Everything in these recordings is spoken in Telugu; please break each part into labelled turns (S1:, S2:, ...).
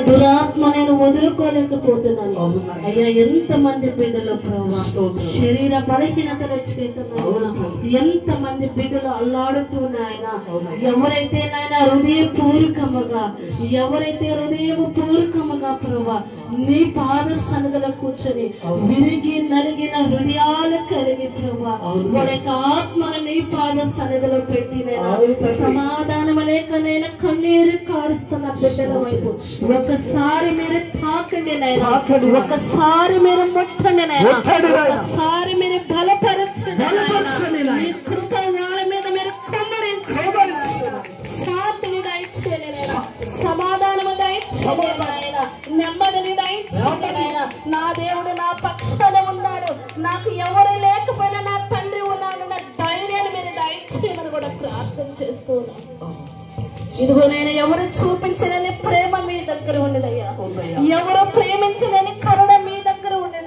S1: దురాత్మ నేను వదులుకోలేకపోతున్నాను అయ్యా. ఎంత మంది బిడ్డలు ప్రభా శరీర బలహీనతల చేతనైనా ఎంత మంది బిడ్డలు అల్లాడుతున్నాయన. ఎవరైతే నాయన హృదయపూర్వకముగా ప్రభా నీ పాద సన్నిధిలో కూర్చొని విరిగి నలిగిన హృదయాలు కలిగి ప్రభా వాడి యొక్క ఆత్మను నీ పాద సన్నిధిలో పెట్టినైనా సమాధానం లేకనైనా కన్నీరు కారుస్తున్న బిడ్డల వైపు ఒకసారి మీరు తాకండి నైనా, ఒకసారి మీరు ముట్టండి నైనా, ఒకసారి మీరు బలపరచండి. మీ కృప వాళ్ళ మీద మీరు కుమ్మరించండి, శాంతిని దయచేయండి నైనా, సమాధానము దయచేయండి నైనా, నెమ్మదిని దయచేయండి నైనా. నా దేవుడు నా పక్షాన ఉన్నాడు, నాకు ఎవరు లేకపోయినా నా తండ్రి ఉన్నాడు, నా ధైర్యాన్ని మీరు దయచేయమని కూడా ప్రార్థన చేస్తున్నాను. ఇదిగో నేను ఎవరు చూపించలేని ప్రేమ మీ దగ్గర ఉండదయ్యా, ఎవరు ప్రేమించలేని కరుణ మీ దగ్గర ఉండదు.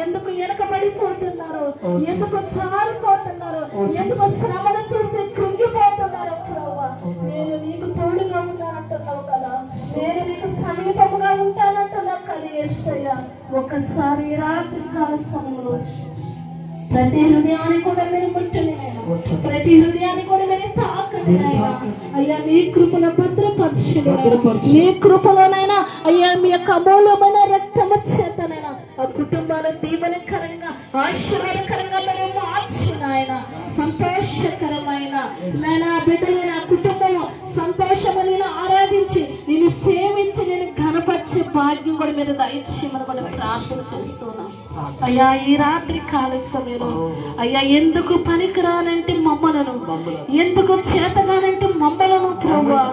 S1: ఎందుకు వెనకబడిపోతున్నారు, ఎందుకు జారిపోతున్నారు, ఎందుకు శ్రమను చూసి కృంగిపోతున్నారు ప్రభా. నేను నీకు తోడుగా ఉంటానంటున్నావు కదా, నేను నీకు సమీపముగా ఉంటానంటున్నావు కదా యేసయ్యా. ఒకసారి రాత్రి కాల సమయంలో ప్రతి హృదయాన్ని కూడా మీరు ముట్టండి, ప్రతి హృదయాన్ని కూడా మీరు తాకండి నాయనా. అయ్యా నీ కృపను భద్రపరచండి, నీ కృపలోనైనా అయ్యా మీ యొక్క అమూల్యమైన రక్తము చేతనైనా ఆ కుటుంబాల దీవెనకరంగా ఆశీర్వాదకరంగా మీరు మార్చిన ఆయన సంతోషకరమైన నాయనా బిడ్డలైన కుటుంబము సంతోషమని ఆరాధించి నేను సేవించి నేను ఘనపరిచే భాగ్యం కూడా మీరు దయచేయమని మనం ప్రార్థన చేస్తున్నాం. అయ్యా ఈ రాత్రి కాల సమయంలో అయ్యా ఎందుకు పనికిరానంటే మమ్మలను, ఎందుకు చేతగానంటే మమ్మలను ప్రభువా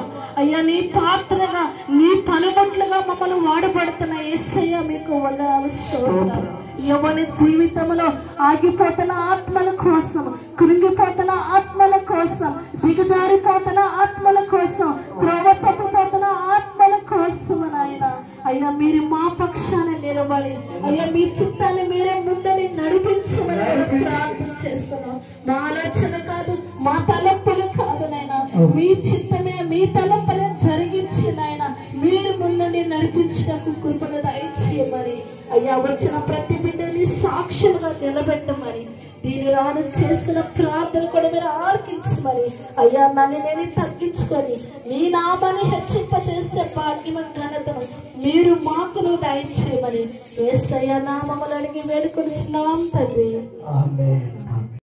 S1: అయ్యా నీ పాత్రగా నీ పనిముట్లుగా మమ్మల్ని వాడబడుతున్న యేసయ్య మీకు వందనాలు స్తోత్రాలు. ఎవరి జీవితంలో ఆగిపోతున్న ఆత్మల కోసం, కృంగిపోతున్న ఆత్మల కోసం, దిగజారిపోతున్న ఆత్మల కోసం, త్రోవ తప్పిపోతున్న ఆత్మల కోసం నాయన అయ్యా మీరు మా పక్షాన నిలబడి అయ్యా మీ చిత్తాన్ని మీరే ముందని నడిపించమని ప్రార్థన చేస్తున్నాం. మా ఆలోచన కాదు, మా తలంపులు కాదు నాయన, మీ చిత్తమే మీ తలంపులే జరిగించి నాయన మీరు ముందని నడిపించడానికి కృపను దయచేయమని అయ్యా వచ్చిన ప్రతి బిడ్డని సాక్షులుగా నిలబెట్టమని దీని రాను చేసిన ప్రార్థన కూడా మీరు ఆర్కించమని అయ్యా నన్ను నేను తగ్గించుకొని మీ నామాన్ని హెచ్చింపచేసే భాగ్యం ఘనతను మీరు మాకును దయచేయమని యేసయ్య నామములు అడిగి వేడుకొనిచున్నాం తండ్రి. ఆమేన్.